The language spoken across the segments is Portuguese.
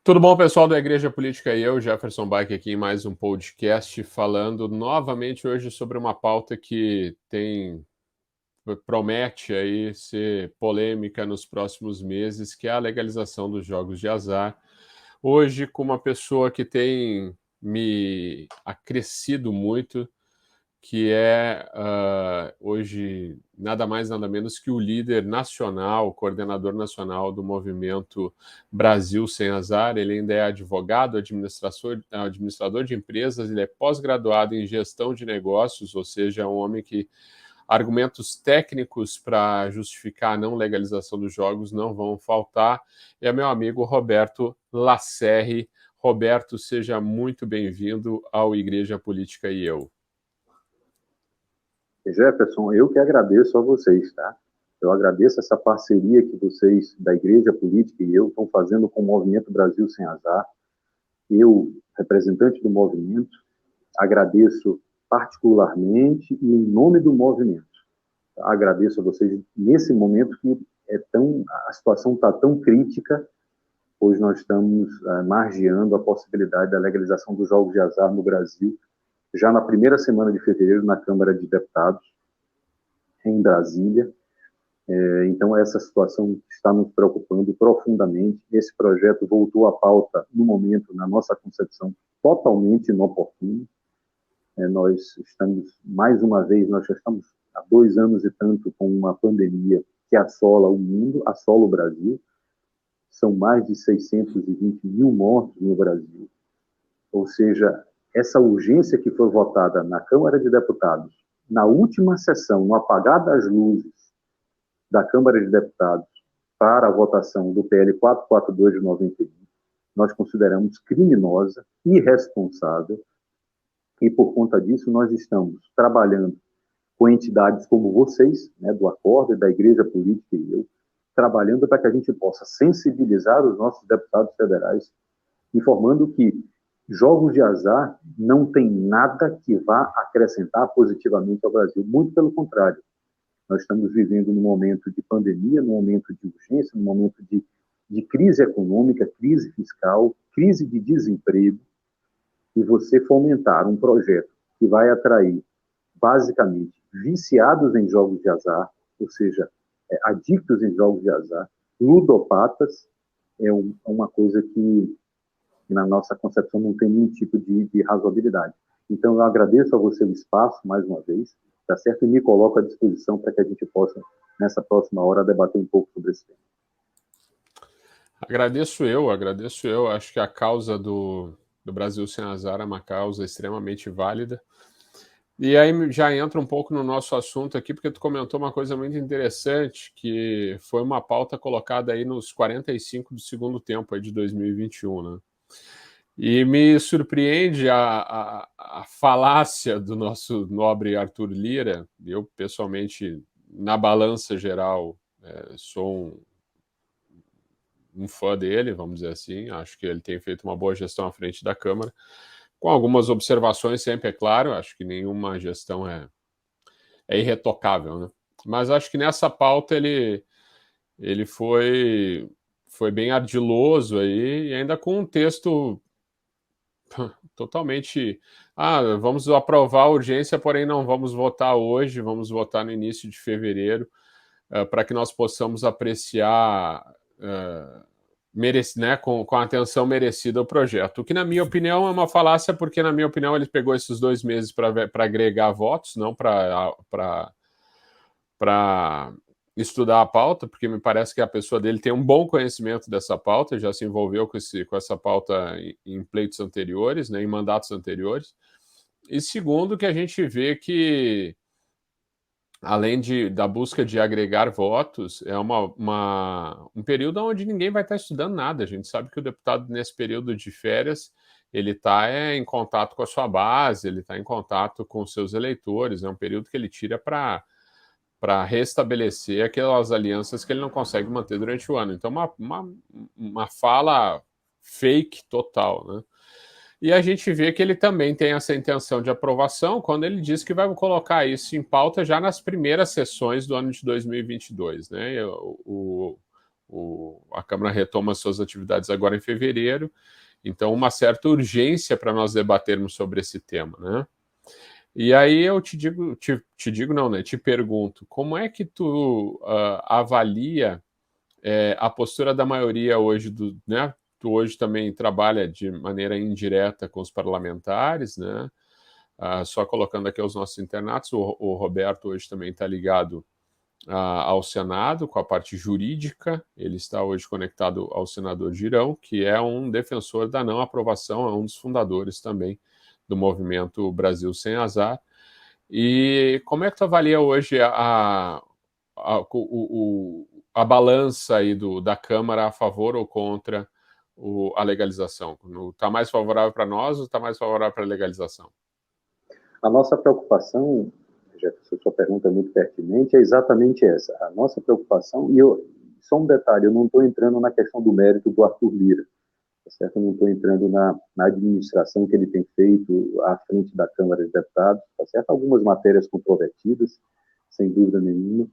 Tudo bom, pessoal da Igreja Política e eu, Jefferson Bike, aqui em mais um podcast, falando novamente hoje sobre uma pauta que promete aí ser polêmica nos próximos meses, que é a legalização dos jogos de azar. Hoje, com uma pessoa que tem me acrescido muito, que é hoje nada mais nada menos que o líder nacional, o coordenador nacional do movimento Brasil Sem Azar. Ele ainda é advogado, administrador de empresas, ele é pós-graduado em gestão de negócios, ou seja, é um homem que argumentos técnicos para justificar a não legalização dos jogos não vão faltar. É meu amigo Roberto Lacerre. Roberto, seja muito bem-vindo ao Igreja Política e eu. Jefferson, eu que agradeço a vocês, tá? Eu agradeço essa parceria que vocês, da Igreja Política e eu, estão fazendo com o Movimento Brasil Sem Azar. Eu, representante do movimento, agradeço particularmente e em nome do movimento. Agradeço a vocês nesse momento que a situação está tão crítica, pois nós estamos margeando a possibilidade da legalização dos jogos de azar no Brasil, já na primeira semana de fevereiro, na Câmara de Deputados, em Brasília. Então, essa situação está nos preocupando profundamente. Esse projeto voltou à pauta, no momento, na nossa concepção, totalmente inoportuno. Nós estamos, mais uma vez, nós já estamos há 2 anos e tanto com uma pandemia que assola o mundo, assola o Brasil. São mais de 620 mil mortos no Brasil. Ou seja, essa urgência que foi votada na Câmara de Deputados, na última sessão, no apagar das luzes da Câmara de Deputados para a votação do PL 442 de 91, nós consideramos criminosa, irresponsável, e por conta disso nós estamos trabalhando com entidades como vocês, né, do Acordo e da Igreja Política e eu, trabalhando para que a gente possa sensibilizar os nossos deputados federais, informando que jogos de azar não tem nada que vá acrescentar positivamente ao Brasil, muito pelo contrário. Nós estamos vivendo num momento de pandemia, num momento de urgência, num momento de crise econômica, crise fiscal, crise de desemprego, e você fomentar um projeto que vai atrair, basicamente, viciados em jogos de azar, ou seja, adictos em jogos de azar, ludopatas, uma coisa que, na nossa concepção, não tem nenhum tipo de razoabilidade. Então, eu agradeço a você o espaço, mais uma vez, tá certo? E me coloco à disposição para que a gente possa, nessa próxima hora, debater um pouco sobre esse tema. Agradeço eu. Acho que a causa do Brasil Sem Azar é uma causa extremamente válida. E aí já entra um pouco no nosso assunto aqui, porque tu comentou uma coisa muito interessante, que foi uma pauta colocada aí nos 45 do segundo tempo aí de 2021, né? E me surpreende a falácia do nosso nobre Arthur Lira. Eu, pessoalmente, na balança geral, sou um fã dele, vamos dizer assim. Acho que ele tem feito uma boa gestão à frente da Câmara, com algumas observações sempre, é claro. Acho que nenhuma gestão é irretocável, né? Mas acho que nessa pauta ele foi bem ardiloso aí, e ainda com um texto totalmente. Vamos aprovar a urgência, porém não vamos votar hoje, vamos votar no início de fevereiro, para que nós possamos apreciar com a atenção merecida o projeto. O que, na minha opinião, é uma falácia, porque, na minha opinião, ele pegou esses 2 meses para agregar votos, não para estudar a pauta, porque me parece que a pessoa dele tem um bom conhecimento dessa pauta, já se envolveu com essa pauta em pleitos anteriores, né, em mandatos anteriores. E segundo, que a gente vê que, além da busca de agregar votos, é um período onde ninguém vai estar estudando nada. A gente sabe que o deputado, nesse período de férias, ele está em contato com a sua base, ele está em contato com os seus eleitores. É um período que ele tira para restabelecer aquelas alianças que ele não consegue manter durante o ano. Então, uma fala fake total, né? E a gente vê que ele também tem essa intenção de aprovação quando ele diz que vai colocar isso em pauta já nas primeiras sessões do ano de 2022, né? O a Câmara retoma suas atividades agora em fevereiro, então uma certa urgência para nós debatermos sobre esse tema, né? E aí eu te digo não, né? Te pergunto, como é que tu avalia a postura da maioria hoje, né? Tu hoje também trabalha de maneira indireta com os parlamentares, né? Só colocando aqui os nossos internatos, o Roberto hoje também está ligado ao Senado, com a parte jurídica. Ele está hoje conectado ao senador Girão, que é um defensor da não aprovação, é um dos fundadores também do movimento Brasil Sem Azar. E como é que tu avalia hoje a balança aí da Câmara a favor ou contra a legalização? Está mais favorável para nós ou está mais favorável para a legalização? A nossa preocupação, Jefferson, sua pergunta é muito pertinente, é exatamente essa. A nossa preocupação, só um detalhe, eu não estou entrando na questão do mérito do Arthur Lira, tá certo? Eu não estou entrando na administração que ele tem feito à frente da Câmara de Deputados, tá certo? Algumas matérias controvertidas, sem dúvida nenhuma,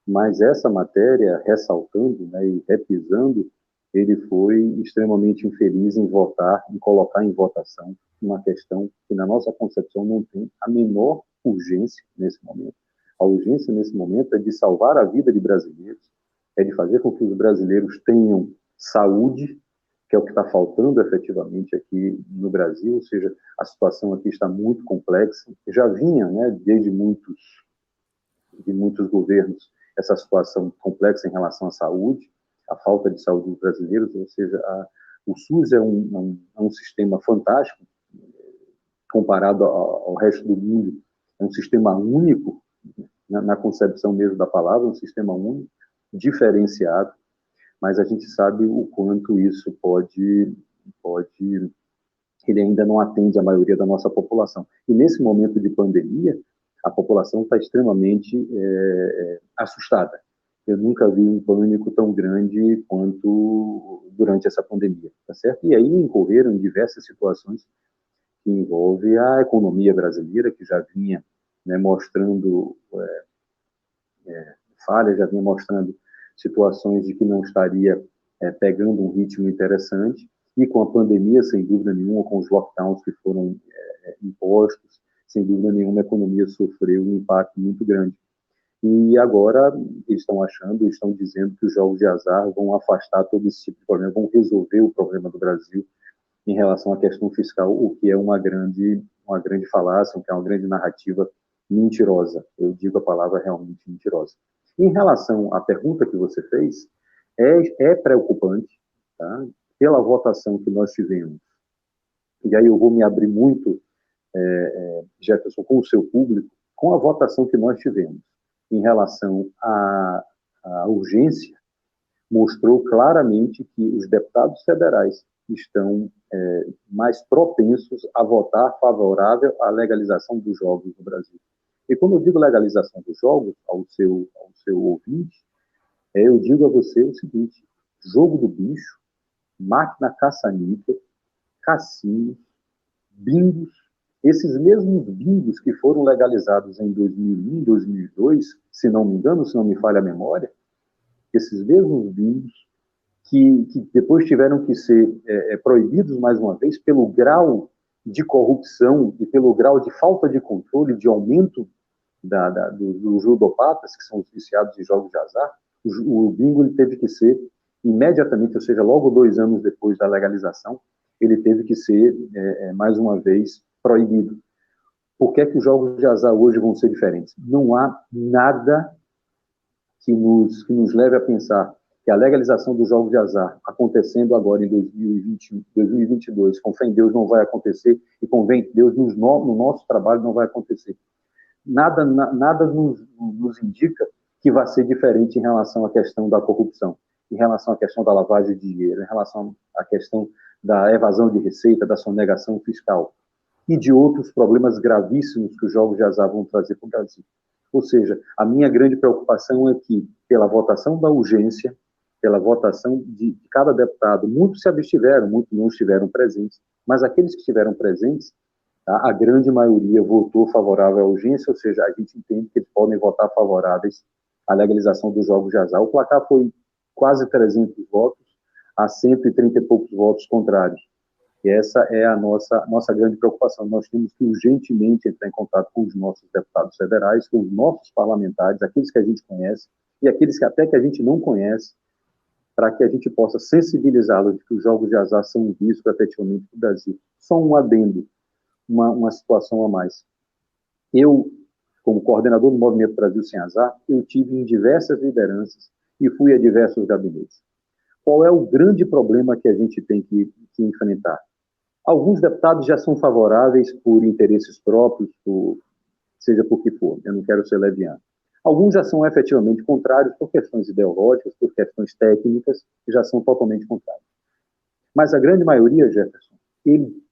mas essa matéria, ressaltando, né, e repisando, ele foi extremamente infeliz em colocar em votação uma questão que, na nossa concepção, não tem a menor urgência nesse momento. A urgência nesse momento é de salvar a vida de brasileiros, é de fazer com que os brasileiros tenham saúde, que é o que está faltando efetivamente aqui no Brasil, ou seja, a situação aqui está muito complexa, já vinha, né, desde muitos governos, essa situação complexa em relação à saúde, a falta de saúde dos brasileiros, ou seja, o SUS é um sistema fantástico, comparado ao resto do mundo, é um sistema único, na concepção mesmo da palavra, um sistema único, diferenciado, mas a gente sabe o quanto isso ele ainda não atende a maioria da nossa população. E nesse momento de pandemia, a população está extremamente assustada. Eu nunca vi um pânico tão grande quanto durante essa pandemia, tá certo? E aí incorreram em diversas situações que envolvem a economia brasileira, que já vinha, né, mostrando falhas, já vinha mostrando situações de que não estaria pegando um ritmo interessante, e com a pandemia, sem dúvida nenhuma, com os lockdowns que foram impostos, sem dúvida nenhuma, a economia sofreu um impacto muito grande. E agora eles estão dizendo que os jogos de azar vão afastar todo esse tipo de problema, vão resolver o problema do Brasil em relação à questão fiscal, o que é uma grande falácia, o que é uma grande narrativa mentirosa. Eu digo a palavra realmente mentirosa. Em relação à pergunta que você fez, é preocupante, tá? Pela votação que nós tivemos. E aí eu vou me abrir muito, Jefferson, com o seu público, com a votação que nós tivemos em relação à urgência, mostrou claramente que os deputados federais estão mais propensos a votar favorável à legalização dos jogos no Brasil. E quando eu digo legalização dos jogos, ao seu ouvinte, eu digo a você o seguinte: jogo do bicho, máquina caça-níquel, cassinos, bingos, esses mesmos bingos que foram legalizados em 2001, 2002, se não me engano, se não me falha a memória, esses mesmos bingos que depois tiveram que ser proibidos mais uma vez pelo grau de corrupção e pelo grau de falta de controle, de aumento dos ludopatas, que são os viciados de jogos de azar. O bingo ele teve que ser imediatamente, ou seja, logo 2 anos depois da legalização, ele teve que ser, mais uma vez, proibido. Por que é que os jogos de azar hoje vão ser diferentes? Não há nada que nos leve a pensar que a legalização dos jogos de azar acontecendo agora em 2022, com fé em Deus, não vai acontecer, e com fé em Deus no nosso trabalho não vai acontecer. Nada nos indica que vai ser diferente em relação à questão da corrupção, em relação à questão da lavagem de dinheiro, em relação à questão da evasão de receita, da sonegação fiscal e de outros problemas gravíssimos que os jogos de azar vão trazer para o Brasil. Ou seja, a minha grande preocupação é que, pela votação da urgência, pela votação de cada deputado, muitos se abstiveram, muitos não estiveram presentes, mas aqueles que estiveram presentes, tá, a grande maioria votou favorável à urgência, ou seja, a gente entende que eles podem votar favoráveis à legalização dos jogos de azar. O placar foi quase 300 votos a 130 e poucos votos contrários. E essa é a nossa grande preocupação. Nós temos que urgentemente entrar em contato com os nossos deputados federais, com os nossos parlamentares, aqueles que a gente conhece e aqueles que até que a gente não conhece, para que a gente possa sensibilizá-los de que os jogos de azar são um risco efetivamente para o Brasil. Só um adendo, uma situação a mais. Eu, como coordenador do Movimento Brasil Sem Azar, eu tive em diversas lideranças e fui a diversos gabinetes. Qual é o grande problema que a gente tem que enfrentar? Alguns deputados já são favoráveis por interesses próprios, seja por que for, eu não quero ser leviano. Alguns já são efetivamente contrários por questões ideológicas, por questões técnicas, que já são totalmente contrários. Mas a grande maioria, Jefferson,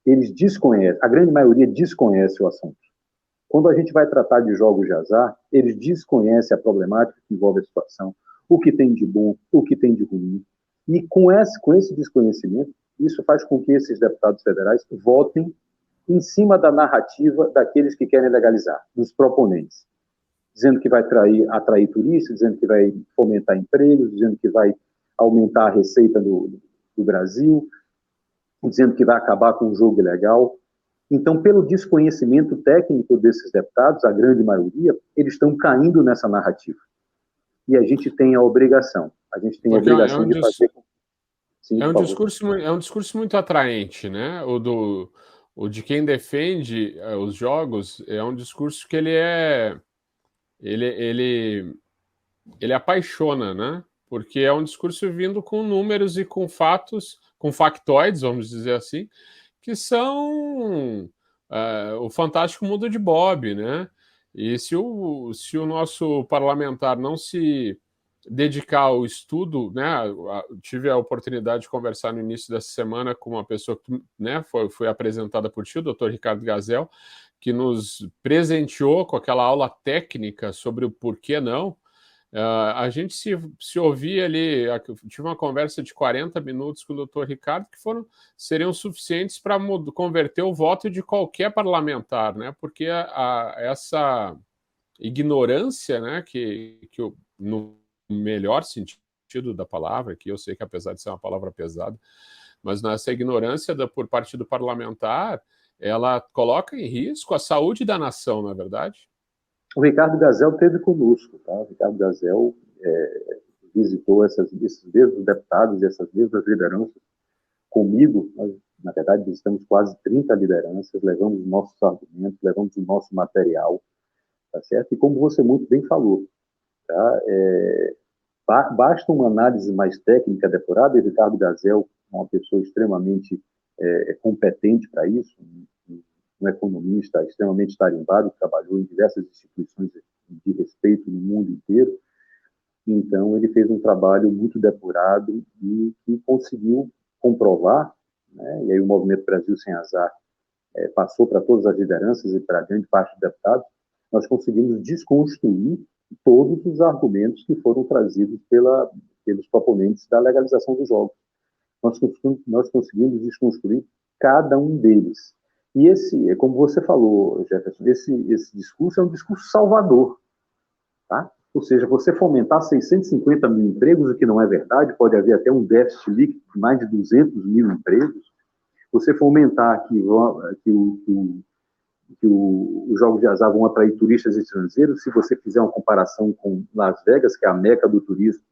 eles desconhecem, a grande maioria desconhece o assunto. Quando a gente vai tratar de jogos de azar, eles desconhecem a problemática que envolve a situação, o que tem de bom, o que tem de ruim. E com esse desconhecimento, isso faz com que esses deputados federais votem em cima da narrativa daqueles que querem legalizar, dos proponentes, dizendo que vai atrair turistas, dizendo que vai fomentar empregos, dizendo que vai aumentar a receita do Brasil, dizendo que vai acabar com o jogo ilegal. Então, pelo desconhecimento técnico desses deputados, a grande maioria, eles estão caindo nessa narrativa. E a gente tem a obrigação, de fazer... Sim, é um discurso muito atraente, né? O de quem defende os jogos é um discurso que ele apaixona, né? Porque é um discurso vindo com números e com fatos, com factoides, vamos dizer assim, que são o fantástico mundo de Bob, né? E se o nosso parlamentar não se dedicar ao estudo, né? Tive a oportunidade de conversar no início dessa semana com uma pessoa que, né, foi apresentada por ti, o Dr. Ricardo Gazel, que nos presenteou com aquela aula técnica sobre o porquê não. A gente se ouvia ali, tive uma conversa de 40 minutos com o doutor Ricardo, que seriam suficientes para converter o voto de qualquer parlamentar, né? Porque essa ignorância, né, no melhor sentido da palavra, que eu sei que apesar de ser uma palavra pesada, mas nessa ignorância por parte do parlamentar, ela coloca em risco a saúde da nação, não é verdade? O Ricardo Gazel esteve conosco, tá? O Ricardo Gazel visitou esses mesmos deputados e essas mesmas lideranças comigo. Nós, na verdade, visitamos quase 30 lideranças, levamos nossos argumentos, levamos o nosso material, tá certo? E como você muito bem falou, tá? Basta uma análise mais técnica depurada, e o Ricardo Gazel é uma pessoa extremamente competente para isso, um economista extremamente tarimbado, que trabalhou em diversas instituições de respeito no mundo inteiro. Então, ele fez um trabalho muito depurado e conseguiu comprovar, né? E aí o Movimento Brasil Sem Azar passou para todas as lideranças e para grande parte dos deputados, nós conseguimos desconstruir todos os argumentos que foram trazidos pelos proponentes da legalização dos jogos. Nós conseguimos desconstruir cada um deles. E como você falou, Jefferson, esse discurso é um discurso salvador, tá? Ou seja, você fomentar 650 mil empregos, o que não é verdade, pode haver até um déficit líquido de mais de 200 mil empregos. Você fomentar que os jogos de azar vão atrair turistas estrangeiros, se você fizer uma comparação com Las Vegas, que é a meca do turismo,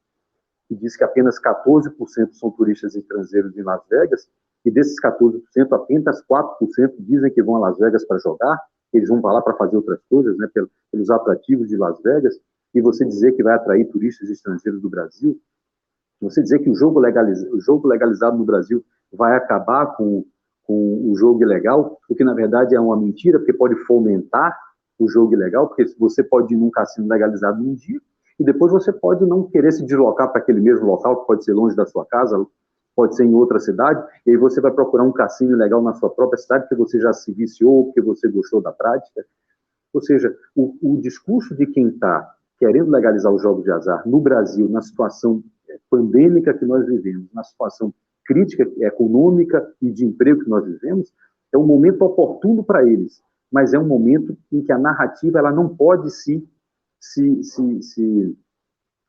que diz que apenas 14% são turistas estrangeiros em Las Vegas, e desses 14%, apenas 4% dizem que vão a Las Vegas para jogar, eles vão para lá para fazer outras coisas, né, pelos atrativos de Las Vegas, e você dizer que vai atrair turistas estrangeiros do Brasil, você dizer que o jogo legalizado no Brasil vai acabar com o jogo ilegal, o que na verdade é uma mentira, porque pode fomentar o jogo ilegal, porque você pode ir num cassino legalizado num dia, e depois você pode não querer se deslocar para aquele mesmo local, que pode ser longe da sua casa, pode ser em outra cidade, e aí você vai procurar um cassino ilegal na sua própria cidade, porque você já se viciou, porque você gostou da prática. Ou seja, o discurso de quem está querendo legalizar os jogos de azar no Brasil, na situação pandêmica que nós vivemos, na situação crítica econômica e de emprego que nós vivemos, é um momento oportuno para eles, mas é um momento em que a narrativa ela não pode se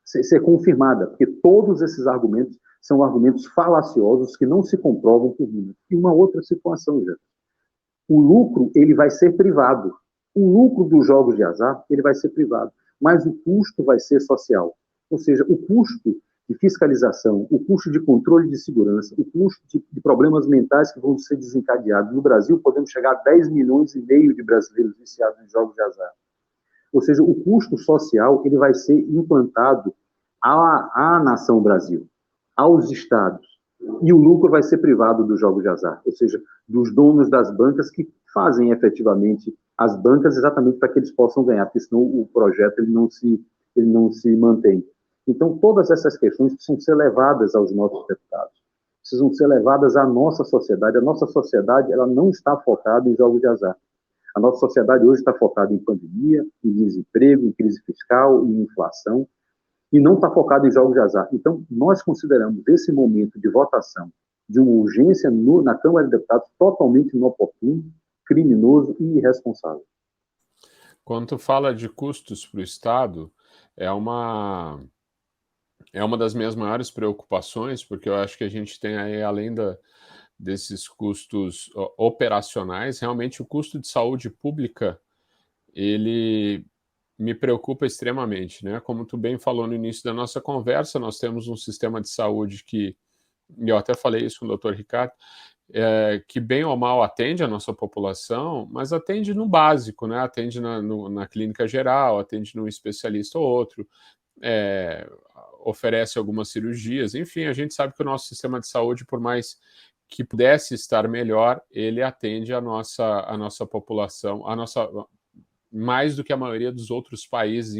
ser confirmada, porque todos esses argumentos são argumentos falaciosos que não se comprovam por números. E uma outra situação, já. O lucro, ele vai ser privado. O lucro dos jogos de azar, ele vai ser privado, mas o custo vai ser social. Ou seja, o custo de fiscalização, o custo de controle de segurança, o custo de problemas mentais que vão ser desencadeados. No Brasil, podemos chegar a 10 milhões e meio de brasileiros viciados em jogos de azar. Ou seja, o custo social ele vai ser implantado à nação Brasil, aos estados. E o lucro vai ser privado dos jogos de azar, ou seja, dos donos das bancas que fazem efetivamente as bancas exatamente para que eles possam ganhar, porque senão o projeto ele não se mantém. Então, todas essas questões precisam ser levadas aos nossos deputados, precisam ser levadas à nossa sociedade. A nossa sociedade ela não está focada em jogos de azar. A nossa sociedade hoje está focada em pandemia, em desemprego, em crise fiscal, em inflação, e não está focada em jogos de azar. Então, nós consideramos esse momento de votação de uma urgência na Câmara de Deputados totalmente inoportuno, criminoso e irresponsável. Quando tu fala de custos para o Estado, é uma das minhas maiores preocupações, porque eu acho que a gente tem aí, além desses custos operacionais, realmente o custo de saúde pública, ele me preocupa extremamente, né? Como tu bem falou no início da nossa conversa, nós temos um sistema de saúde que, e eu até falei isso com o Dr. Ricardo, que bem ou mal atende a nossa população, mas atende no básico, né? Atende na clínica geral, atende num especialista ou outro, oferece algumas cirurgias, enfim, a gente sabe que o nosso sistema de saúde, por mais que pudesse estar melhor, ele atende a nossa população, mais do que a maioria dos outros países,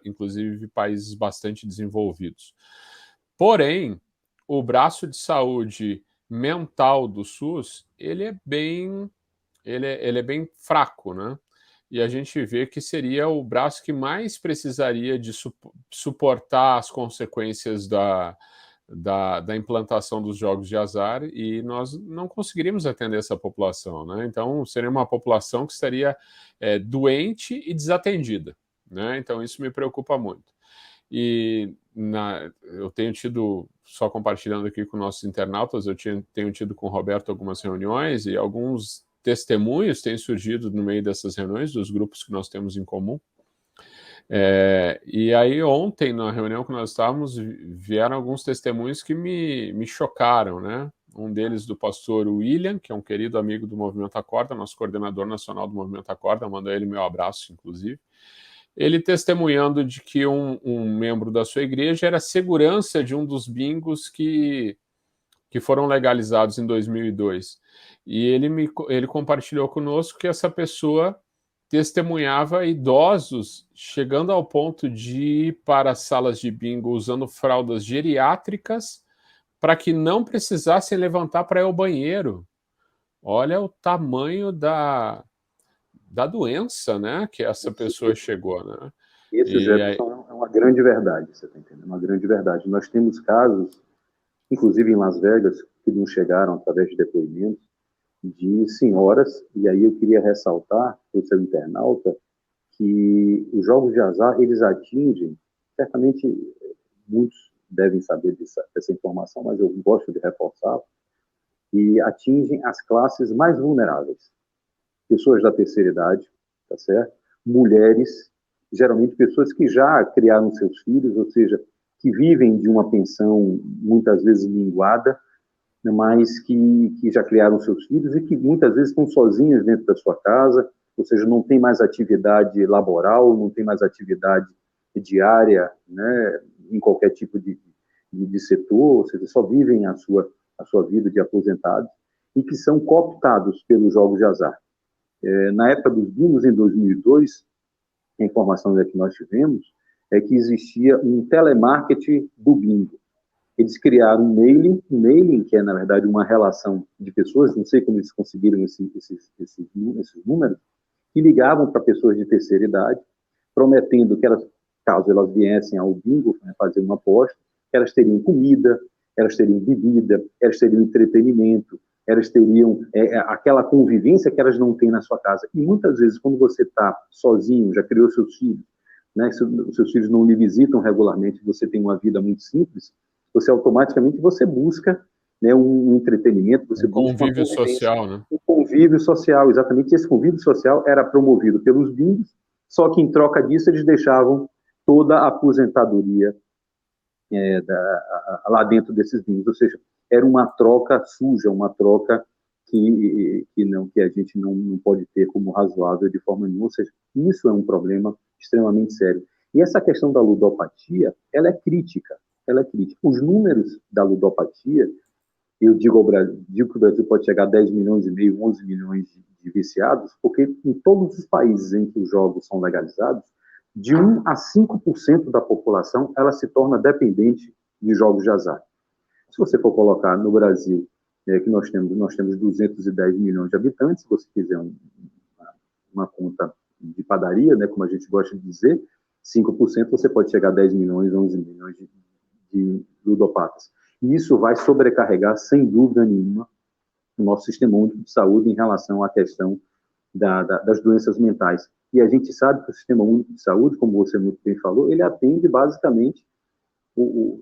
inclusive países bastante desenvolvidos. Porém, o braço de saúde mental do SUS, ele é bem fraco, né? E a gente vê que seria o braço que mais precisaria de suportar as consequências da implantação dos jogos de azar, e nós não conseguiríamos atender essa população, né? Então, seria uma população que estaria doente e desatendida, né? Então, isso me preocupa muito. E eu tenho tido, só compartilhando aqui com nossos internautas, tenho tido com o Roberto algumas reuniões e alguns testemunhos têm surgido no meio dessas reuniões, dos grupos que nós temos em comum. E aí ontem, na reunião que nós estávamos, vieram alguns testemunhos que me chocaram, né? Um deles do pastor William, que é um querido amigo do Movimento Acorda, nosso coordenador nacional do Movimento Acorda, mandou ele meu abraço, inclusive. Ele testemunhando de que um membro da sua igreja era segurança de um dos bingos que foram legalizados em 2002. E ele compartilhou conosco que essa pessoa testemunhava idosos chegando ao ponto de ir para salas de bingo usando fraldas geriátricas para que não precisassem levantar para ir ao banheiro. Olha o tamanho da doença, né, que essa pessoa chegou, né? Esse, Jefferson, é uma grande verdade, você está entendendo? Uma grande verdade. Nós temos casos, inclusive em Las Vegas, que nos chegaram através de depoimentos, de senhoras, e aí eu queria ressaltar para o seu internauta que os jogos de azar, eles atingem, certamente muitos devem saber dessa informação, mas eu gosto de reforçar, e atingem as classes mais vulneráveis. Pessoas da terceira idade, tá certo? Mulheres, geralmente pessoas que já criaram seus filhos, ou seja, que vivem de uma pensão muitas vezes minguada, mas que já criaram seus filhos e que muitas vezes estão sozinhas dentro da sua casa, ou seja, não tem mais atividade laboral, não tem mais atividade diária, né, em qualquer tipo de setor, ou seja, só vivem a sua vida de aposentados e que são cooptados pelos jogos de azar. Na época dos bingos, em 2002, a informação que nós tivemos é que existia um telemarketing do bingo. Eles criaram um mailing que é, na verdade, uma relação de pessoas, não sei como eles conseguiram esses números, que ligavam para pessoas de terceira idade, prometendo que caso elas viessem ao bingo, né, fazer uma aposta, elas teriam comida, elas teriam bebida, elas teriam entretenimento, elas teriam aquela convivência que elas não têm na sua casa. E muitas vezes, quando você está sozinho, já criou seus filhos, né? Se os seus filhos não lhe visitam regularmente, você tem uma vida muito simples, você automaticamente você busca, né, um entretenimento, você Um busca uma convívio convivência, social, né? um convívio social, exatamente. Esse convívio social era promovido pelos bingos, só que em troca disso eles deixavam toda a aposentadoria lá dentro desses bingos, ou seja, era uma troca suja, uma troca que a gente não pode ter como razoável de forma nenhuma, ou seja, isso é um problema extremamente sério. E essa questão da ludopatia, ela é crítica, Os números da ludopatia, eu digo que o Brasil pode chegar a 10 milhões e meio, 11 milhões de viciados, porque em todos os países em que os jogos são legalizados, de 1 a 5% da população ela se torna dependente de jogos de azar. Se você for colocar no Brasil, que nós temos 210 milhões de habitantes, se você fizer uma conta de padaria, né, como a gente gosta de dizer, 5% você pode chegar a 10 milhões, 11 milhões de ludopatas. E isso vai sobrecarregar, sem dúvida nenhuma, o nosso sistema único de saúde em relação à questão das doenças mentais. E a gente sabe que o sistema único de saúde, como você muito bem falou, ele atende basicamente,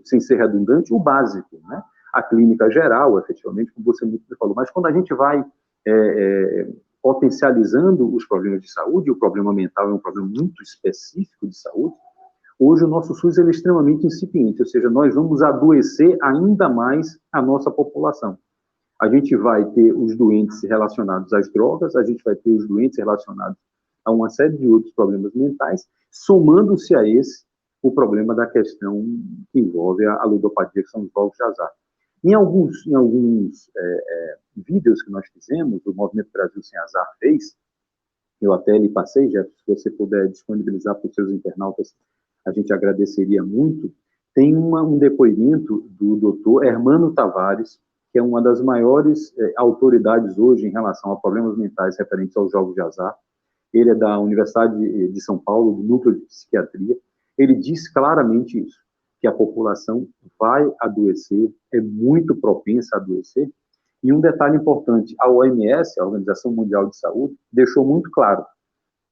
sem ser redundante, o básico, né? A clínica geral, efetivamente, como você muito bem falou. Mas quando a gente vai potencializando os problemas de saúde, e o problema mental é um problema muito específico de saúde, hoje o nosso SUS é extremamente incipiente, ou seja, nós vamos adoecer ainda mais a nossa população. A gente vai ter os doentes relacionados às drogas, a gente vai ter os doentes relacionados a uma série de outros problemas mentais, somando-se a esse o problema da questão que envolve a ludopatia, que são os jogos de azar. Em alguns vídeos que nós fizemos, o Movimento Brasil Sem Azar fez, eu até lhe passei, Jeff, se você puder disponibilizar para os seus internautas, a gente agradeceria muito. Tem um depoimento do doutor Hermano Tavares, que é uma das maiores autoridades hoje em relação a problemas mentais referentes aos jogos de azar. Ele é da Universidade de São Paulo, do Núcleo de Psiquiatria. Ele diz claramente isso, que a população vai adoecer, é muito propensa a adoecer. E um detalhe importante, a OMS, a Organização Mundial de Saúde, deixou muito claro,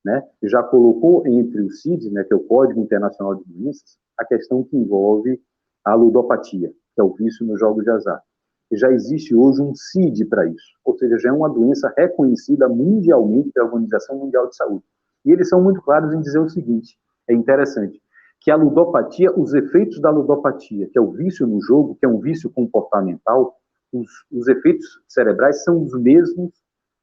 né? Já colocou entre os CIDs, né, que é o Código Internacional de Doenças, a questão que envolve a ludopatia, que é o vício nos jogos de azar. Já existe hoje um CID para isso, ou seja, já é uma doença reconhecida mundialmente pela Organização Mundial de Saúde. E eles são muito claros em dizer o seguinte, é interessante, que a ludopatia, os efeitos da ludopatia, que é o vício no jogo, que é um vício comportamental, os efeitos cerebrais são os mesmos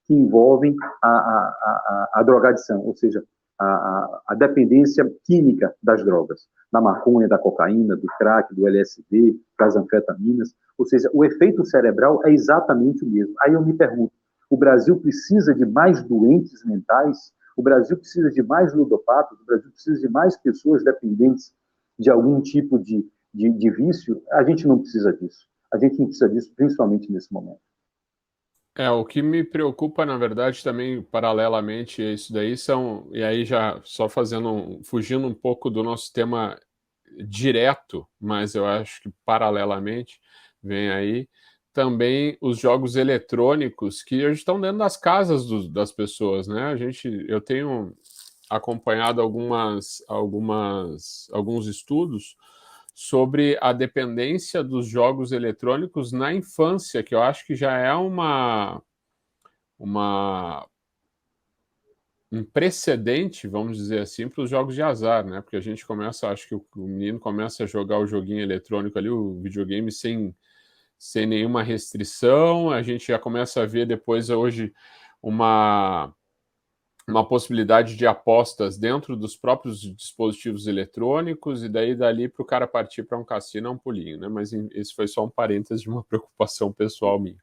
que envolvem a drogadição, ou seja, a dependência química das drogas, da maconha, da cocaína, do crack, do LSD, das anfetaminas, ou seja, o efeito cerebral é exatamente o mesmo. Aí eu me pergunto, o Brasil precisa de mais doentes mentais? O Brasil precisa de mais ludopatas? O Brasil precisa de mais pessoas dependentes de algum tipo de vício? A gente não precisa disso. A gente não precisa disso, principalmente nesse momento. O que me preocupa, na verdade, também, paralelamente a isso daí, e aí já só fugindo um pouco do nosso tema direto, mas eu acho que paralelamente vem aí, também os jogos eletrônicos que hoje estão dentro das casas das pessoas, né? Eu tenho acompanhado alguns estudos sobre a dependência dos jogos eletrônicos na infância, que eu acho que já é um precedente, vamos dizer assim, para os jogos de azar, né? Porque a gente acho que o menino começa a jogar o joguinho eletrônico ali, o videogame, sem nenhuma restrição, a gente já começa a ver depois, hoje, uma possibilidade de apostas dentro dos próprios dispositivos eletrônicos, e dali para o cara partir para um cassino é um pulinho, né? Mas esse foi só um parênteses de uma preocupação pessoal minha.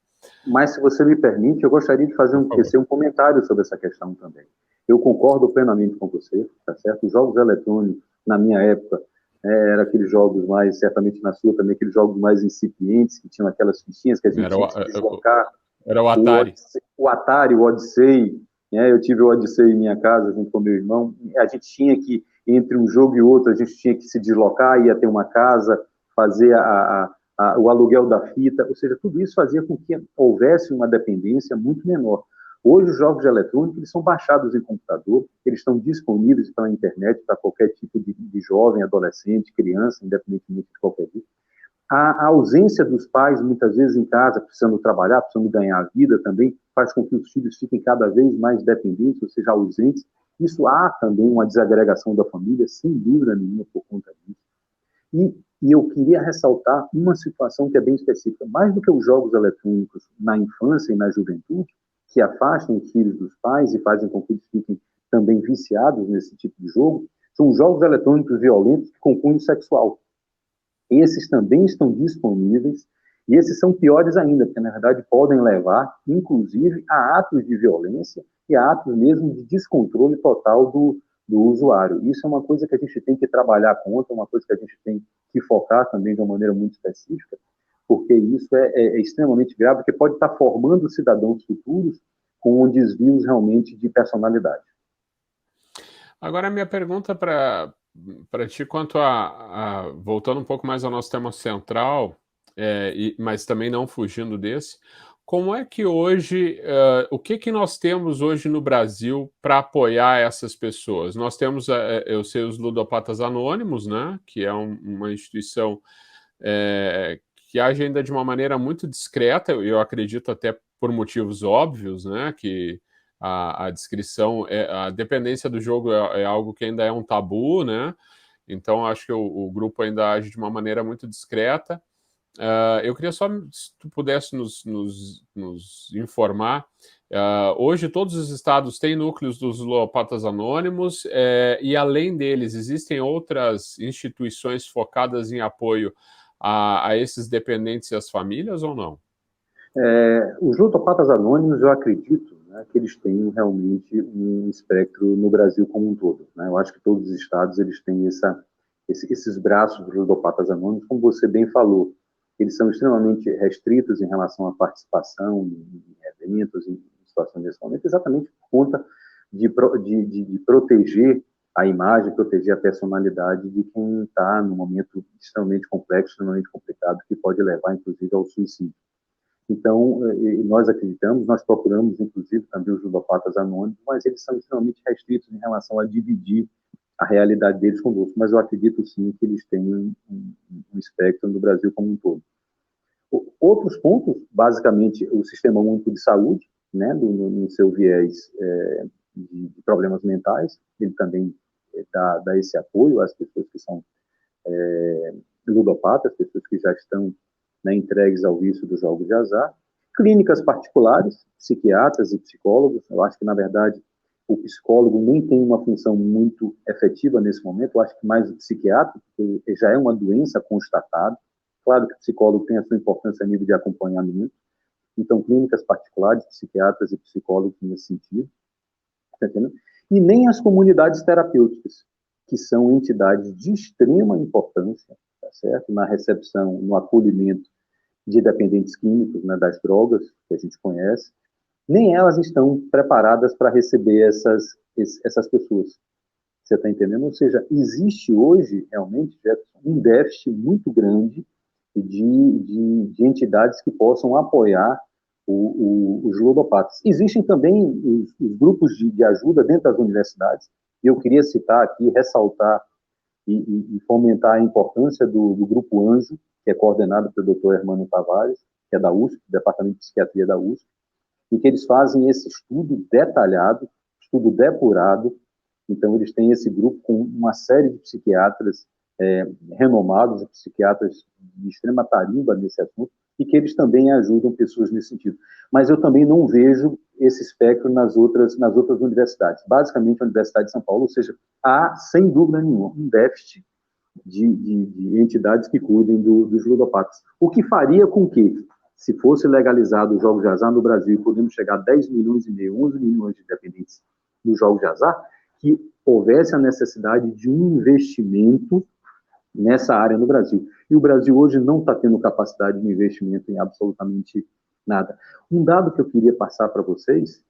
Mas, se você me permite, eu gostaria de fazer um comentário sobre essa questão também. Eu concordo plenamente com você, tá certo? Os jogos eletrônicos, na minha época, eram aqueles jogos mais, certamente na sua também, aqueles jogos mais incipientes, que tinham aquelas fichinhas que a gente tinha que deslocar. Era o Atari. O Atari, o Odyssey, né? Eu tive o Odyssey em minha casa junto com meu irmão. A gente tinha que, entre um jogo e outro, a gente tinha que se deslocar, ia ter uma casa, fazer o aluguel da fita, ou seja, tudo isso fazia com que houvesse uma dependência muito menor. Hoje, os jogos eletrônicos eles são baixados em computador, eles estão disponíveis pela internet para qualquer tipo de jovem, adolescente, criança, independentemente de qualquer tipo. A ausência dos pais, muitas vezes em casa, precisando trabalhar, precisando ganhar a vida também, faz com que os filhos fiquem cada vez mais dependentes, ou seja, ausentes. Isso há também uma desagregação da família, sem dúvida nenhuma, por conta disso. E eu queria ressaltar uma situação que é bem específica. Mais do que os jogos eletrônicos na infância e na juventude, que afastam os filhos dos pais e fazem com que eles fiquem também viciados nesse tipo de jogo, são os jogos eletrônicos violentos que com cunho sexual. Esses também estão disponíveis, e esses são piores ainda, porque na verdade podem levar, inclusive, a atos de violência e a atos mesmo de descontrole total do usuário. Isso é uma coisa que a gente tem que trabalhar contra, uma coisa que a gente tem que focar também de uma maneira muito específica, porque isso é extremamente grave, porque pode estar formando cidadãos futuros com desvios realmente de personalidade. Agora, a minha pergunta para ti, quanto voltando um pouco mais ao nosso tema central, mas também não fugindo desse, como é que hoje, o que nós temos hoje no Brasil para apoiar essas pessoas? Nós temos, eu sei, os Ludopatas Anônimos, né, que é uma instituição que age ainda de uma maneira muito discreta, eu acredito até por motivos óbvios, né, que a descrição, a dependência do jogo é algo que ainda é um tabu, né? Então acho que o grupo ainda age de uma maneira muito discreta. Eu queria só, se tu pudesse nos informar, hoje todos os estados têm núcleos dos Ludopatas Anônimos, e além deles, existem outras instituições focadas em apoio a esses dependentes e as famílias ou não? Os Ludopatas Anônimos, eu acredito, né, que eles têm realmente um espectro no Brasil como um todo. Né? Eu acho que todos os estados eles têm esses braços dos Ludopatas Anônimos, como você bem falou. Eles são extremamente restritos em relação à participação em eventos, em situações desse momento, exatamente por conta de proteger a imagem, proteger a personalidade de quem está num momento extremamente complexo, extremamente complicado, que pode levar, inclusive, ao suicídio. Então, nós acreditamos, nós procuramos, inclusive, também os Ludopatas Anônimos, mas eles são extremamente restritos em relação a dividir a realidade deles conosco. Mas eu acredito, sim, que eles têm um espectro no Brasil como um todo. Outros pontos, basicamente, o Sistema Único de Saúde, né, no seu viés de problemas mentais, ele também dá esse apoio às pessoas que são ludopatas, pessoas que já estão, né, entregues ao vício dos jogos de azar. Clínicas particulares, psiquiatras e psicólogos. Eu acho que, na verdade, o psicólogo nem tem uma função muito efetiva nesse momento. Eu acho que mais o psiquiatra, porque já é uma doença constatada. Claro que o psicólogo tem a sua importância a nível de acompanhamento. Então, clínicas particulares, psiquiatras e psicólogos nesse sentido. Tá entendendo? E nem as comunidades terapêuticas, que são entidades de extrema importância, tá certo? Na recepção, no acolhimento de dependentes químicos, né, das drogas, que a gente conhece, nem elas estão preparadas para receber essas pessoas. Você está entendendo? Ou seja, existe hoje, realmente, Jefferson, um déficit muito grande de entidades que possam apoiar os ludopatas. Existem também os grupos de ajuda dentro das universidades, e eu queria citar aqui, ressaltar e fomentar a importância do Grupo Anjo, que é coordenado pelo Dr. Hermano Tavares, que é da USP, do Departamento de Psiquiatria da USP, e que eles fazem esse estudo detalhado, estudo depurado. Então, eles têm esse grupo com uma série de psiquiatras renomados, psiquiatras de extrema tarimba nesse assunto, e que eles também ajudam pessoas nesse sentido. Mas eu também não vejo esse espectro nas outras universidades, basicamente a Universidade de São Paulo, ou seja, há, sem dúvida nenhuma, um déficit de entidades que cuidem dos ludopatas. O que faria com que, se fosse legalizado os jogos de azar no Brasil, podemos chegar a 10 milhões e meio, 11 milhões de dependentes dos jogos de azar, que houvesse a necessidade de um investimento nessa área no Brasil. E o Brasil hoje não está tendo capacidade de investimento em absolutamente nada. Um dado que eu queria passar para vocês,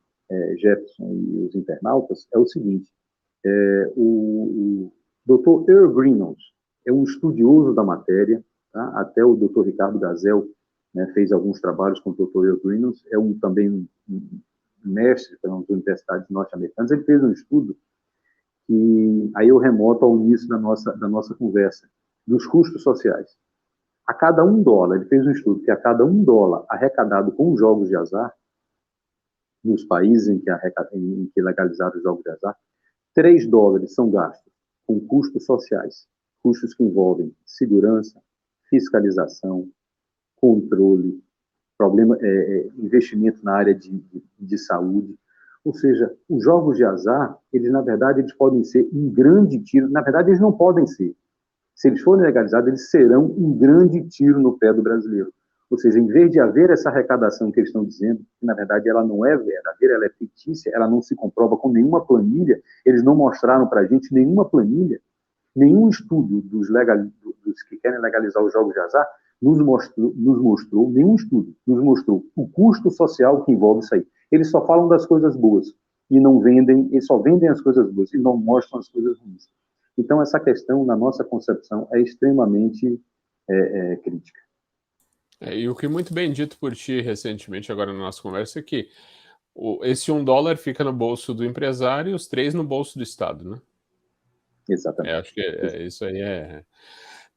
Jefferson e os internautas, é o seguinte: o Dr. Earl Greenaway é um estudioso da matéria, tá? Até o Dr. Ricardo Gazel, né, fez alguns trabalhos com o Dr. Earl Greenaway, é também um mestre pelas universidades norte-americanas, ele fez um estudo que aí eu remoto ao início da nossa conversa, dos custos sociais. A cada $1, ele fez um estudo que a cada $1 arrecadado com jogos de azar, nos países em que legalizaram os jogos de azar, $3 são gastos com custos sociais, custos que envolvem segurança, fiscalização, controle, investimento na área de saúde. Ou seja, os jogos de azar, eles, na verdade, eles podem ser um grande tiro. Na verdade, eles não podem ser. Se eles forem legalizados, eles serão um grande tiro no pé do brasileiro. Ou seja, em vez de haver essa arrecadação que eles estão dizendo, que na verdade ela não é verdadeira, ela é fictícia, ela não se comprova com nenhuma planilha, eles não mostraram para a gente nenhuma planilha, nenhum estudo dos que querem legalizar os jogos de azar nos mostrou, nenhum estudo nos mostrou o custo social que envolve isso aí. Eles só falam das coisas boas e não vendem, eles só vendem as coisas boas e não mostram as coisas ruins. Então, essa questão, na nossa concepção, é extremamente crítica. E o que muito bem dito por ti recentemente, agora na nossa conversa, é que esse $1 fica no bolso do empresário e os 3 no bolso do Estado, né? Exatamente. Acho que isso aí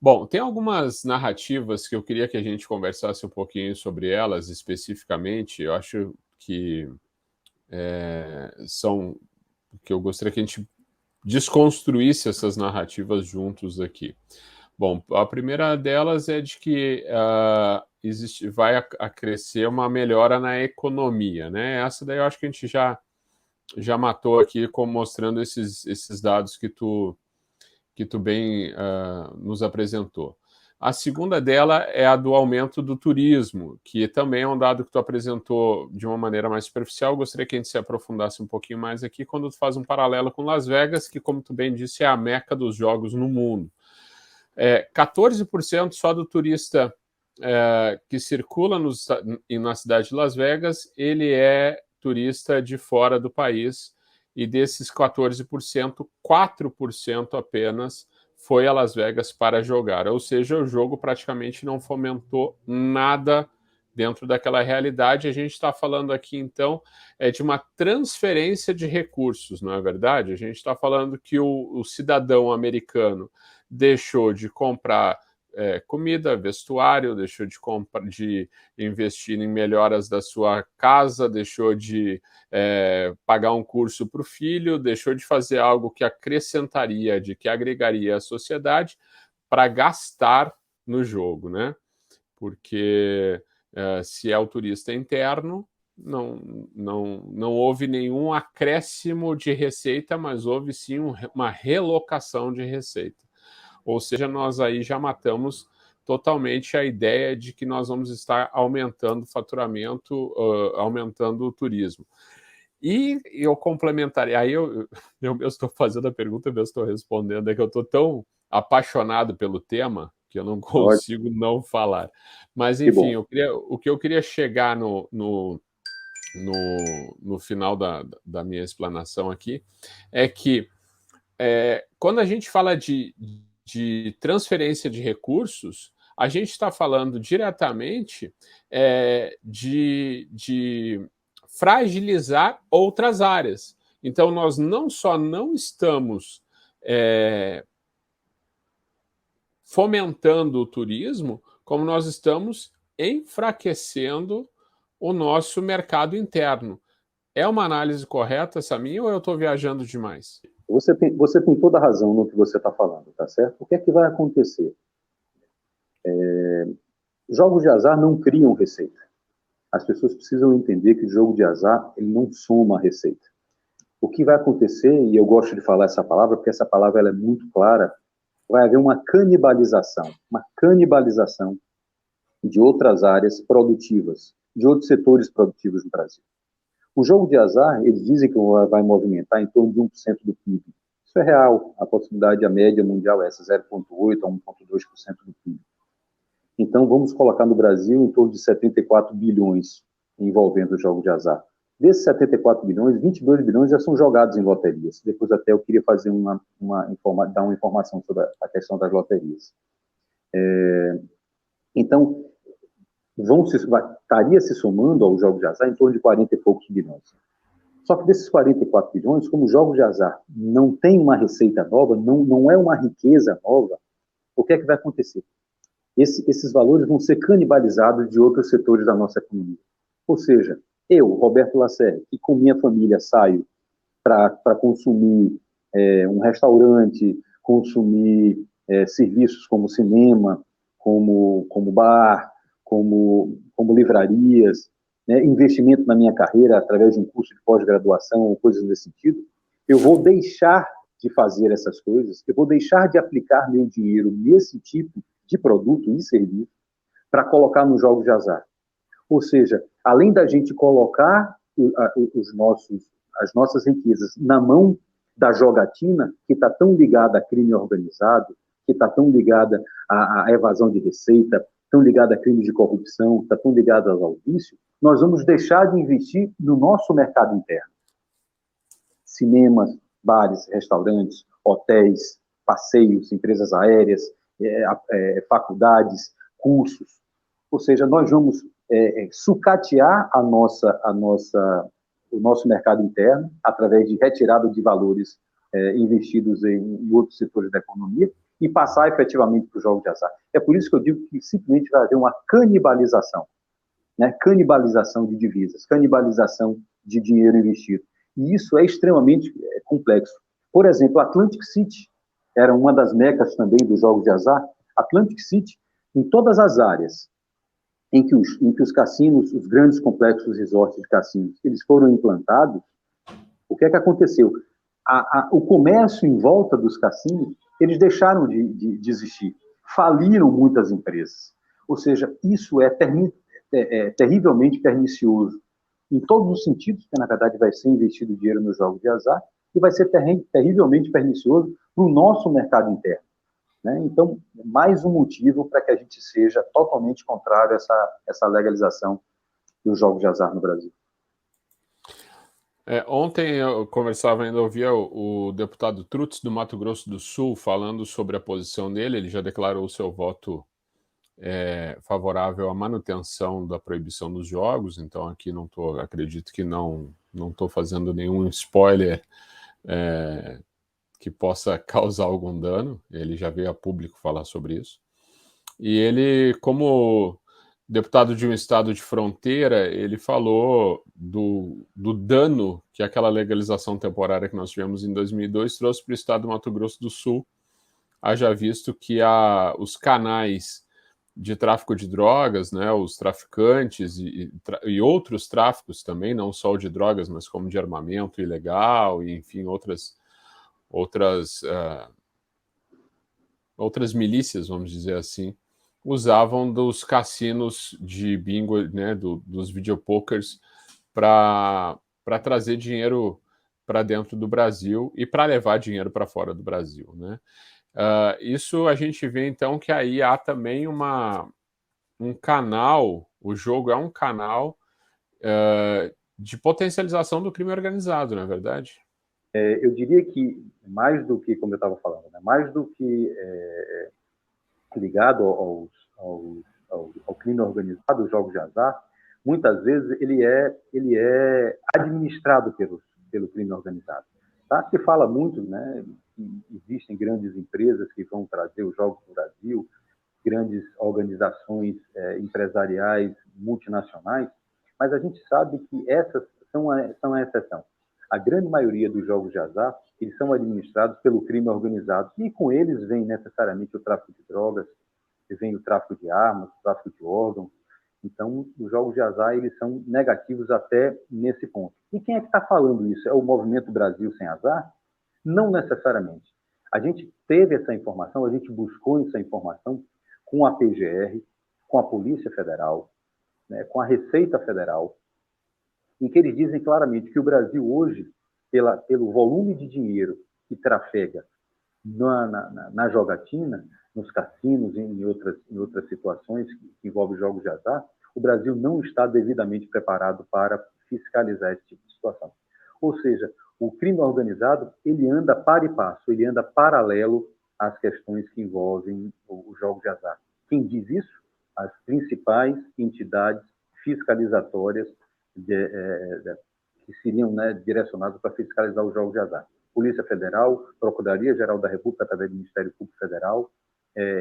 Bom, tem algumas narrativas que eu queria que a gente conversasse um pouquinho sobre elas especificamente. Eu acho que que eu gostaria que a gente desconstruísse essas narrativas juntos aqui. Bom, a primeira delas é de que vai a crescer uma melhora na economia, né? Essa daí eu acho que a gente já matou aqui, mostrando esses dados que tu bem nos apresentou. A segunda dela é a do aumento do turismo, que também é um dado que tu apresentou de uma maneira mais superficial. Eu gostaria que a gente se aprofundasse um pouquinho mais aqui, quando tu faz um paralelo com Las Vegas, que, como tu bem disse, é a meca dos jogos no mundo. 14% só do turista que circula na cidade de Las Vegas, ele é turista de fora do país, e desses 14%, 4% apenas foi a Las Vegas para jogar. Ou seja, o jogo praticamente não fomentou nada dentro daquela realidade. A gente está falando aqui, então, de uma transferência de recursos, não é verdade? A gente está falando que o cidadão americano deixou de comprar comida, vestuário, deixou de investir em melhoras da sua casa, deixou de pagar um curso para o filho, deixou de fazer algo que acrescentaria, que agregaria à sociedade, para gastar no jogo, né? Porque se é o turista interno, não houve nenhum acréscimo de receita, mas houve sim uma relocação de receita. Ou seja, nós aí já matamos totalmente a ideia de que nós vamos estar aumentando o faturamento, aumentando o turismo. E eu complementaria, aí eu estou fazendo a pergunta, eu estou respondendo, é que eu estou tão apaixonado pelo tema que eu não consigo não falar. Mas, enfim, o que eu queria chegar no final da minha explanação aqui é que quando a gente fala de transferência de recursos, a gente está falando diretamente de fragilizar outras áreas. Então, nós não só não estamos fomentando o turismo, como nós estamos enfraquecendo o nosso mercado interno. É uma análise correta essa minha ou eu estou viajando demais? Você tem toda a razão no que você está falando, tá certo? O que é que vai acontecer? Jogos de azar não criam receita. As pessoas precisam entender que o jogo de azar ele não soma receita. O que vai acontecer, e eu gosto de falar essa palavra, porque essa palavra ela é muito clara, vai haver uma canibalização de outras áreas produtivas, de outros setores produtivos no Brasil. O jogo de azar, eles dizem que vai movimentar em torno de 1% do PIB. Isso é real. A possibilidade, a média mundial é essa, 0,8% a 1,2% do PIB. Então, vamos colocar no Brasil em torno de 74 bilhões envolvendo o jogo de azar. Desses 74 bilhões, 22 bilhões já são jogados em loterias. Depois até eu queria fazer dar uma informação sobre a questão das loterias. Então, estaria se somando ao jogo de azar em torno de 40 e poucos bilhões. Só que desses 44 bilhões, como jogos de azar não tem uma receita nova, não é uma riqueza nova, o que é que vai acontecer? Esses valores vão ser canibalizados de outros setores da nossa economia. Ou seja, eu, Roberto Lacerda, que com minha família saio para consumir um restaurante, consumir serviços como cinema, como bar, como livrarias, né, investimento na minha carreira através de um curso de pós-graduação ou coisas desse sentido, eu vou deixar de fazer essas coisas, eu vou deixar de aplicar meu dinheiro nesse tipo de produto e serviço para colocar nos jogos de azar. Ou seja, além da gente colocar as nossas riquezas na mão da jogatina, que está tão ligada a crime organizado, que está tão ligada à evasão de receita, tão ligada a crimes de corrupção, está tão ligada ao vício, nós vamos deixar de investir no nosso mercado interno. Cinemas, bares, restaurantes, hotéis, passeios, empresas aéreas, faculdades, cursos. Ou seja, nós vamos sucatear o nosso mercado interno através de retirada de valores investidos em outros setores da economia e passar efetivamente para o jogo de azar. É por isso que eu digo que simplesmente vai haver uma canibalização, né? Canibalização de divisas, canibalização de dinheiro investido. E isso é extremamente complexo. Por exemplo, Atlantic City era uma das mecas também dos jogos de azar. Atlantic City, em todas as áreas em que os cassinos, os grandes complexos resorts de cassinos, eles foram implantados, o que é que aconteceu? O comércio em volta dos cassinos, eles deixaram de existir. Faliram muitas empresas. Ou seja, isso é terrivelmente pernicioso em todos os sentidos, porque na verdade vai ser investido dinheiro nos jogos de azar, e vai ser terrivelmente pernicioso para o nosso mercado interno. Né? Então, mais um motivo para que a gente seja totalmente contrário a essa legalização dos jogos de azar no Brasil. Ontem eu conversava ainda, ouvia o deputado Trutz do Mato Grosso do Sul falando sobre a posição dele. Ele já declarou o seu voto favorável à manutenção da proibição dos jogos, então aqui acredito que não estou fazendo nenhum spoiler que possa causar algum dano. Ele já veio a público falar sobre isso. E ele, como deputado de um estado de fronteira, ele falou do dano que aquela legalização temporária que nós tivemos em 2002 trouxe para o estado do Mato Grosso do Sul, haja visto que os canais de tráfico de drogas, né, os traficantes e outros tráficos também, não só o de drogas, mas como de armamento ilegal e, enfim, outras milícias, vamos dizer assim, usavam dos cassinos de bingo, né, dos videopokers, para trazer dinheiro para dentro do Brasil e para levar dinheiro para fora do Brasil, né? Isso a gente vê então que aí há também um canal, o jogo é um canal de potencialização do crime organizado, não é verdade? Eu diria que mais do que, como eu estava falando, né, mais do que ligado ao crime organizado, os jogos de azar, muitas vezes ele é administrado pelo crime organizado. Tá? Se fala muito, né, que existem grandes empresas que vão trazer os jogos para o Brasil, grandes organizações empresariais multinacionais, mas a gente sabe que essas são a exceção. A grande maioria dos jogos de azar, eles são administrados pelo crime organizado, e com eles vem necessariamente o tráfico de drogas, vem o tráfico de armas, o tráfico de órgãos. Então, os jogos de azar, eles são negativos até nesse ponto. E quem é que está falando isso? É o Movimento Brasil Sem Azar? Não necessariamente. A gente teve essa informação, a gente buscou essa informação com a PGR, com a Polícia Federal, né, com a Receita Federal, em que eles dizem claramente que o Brasil hoje, pelo volume de dinheiro que trafega na jogatina, nos cassinos e em outras situações que envolvem jogos de azar, o Brasil não está devidamente preparado para fiscalizar esse tipo de situação. Ou seja, o crime organizado, ele anda par e passo, ele anda paralelo às questões que envolvem os jogos de azar. Quem diz isso? As principais entidades fiscalizatórias que seriam, né, direcionados para fiscalizar os jogos de azar. Polícia Federal, Procuradoria-Geral da República, através do Ministério Público Federal,